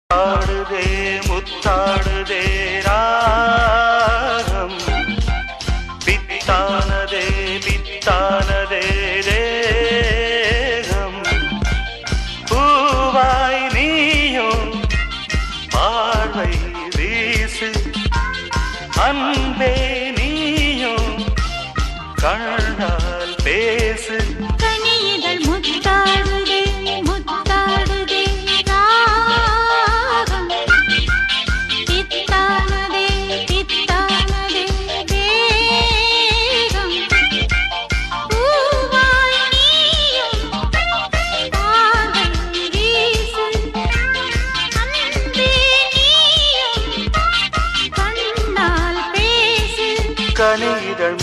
ஆடுதே முத்தாடுதே ராகம் பித்தானதே பித்தானதே தேகம் பூவாய் நீயும் பார்வை வீசு அன்பே நீயும் கண்ணால் பேசு கனியிதழ் முத்தாடுதே முத்தாடுதே ராகம் பித்தானதே பித்தானதே தேகம் பூவாய் நீயும் பார்வை வீசு அன்பே நீயும் கண்ணால் பேசு கனியிதழ்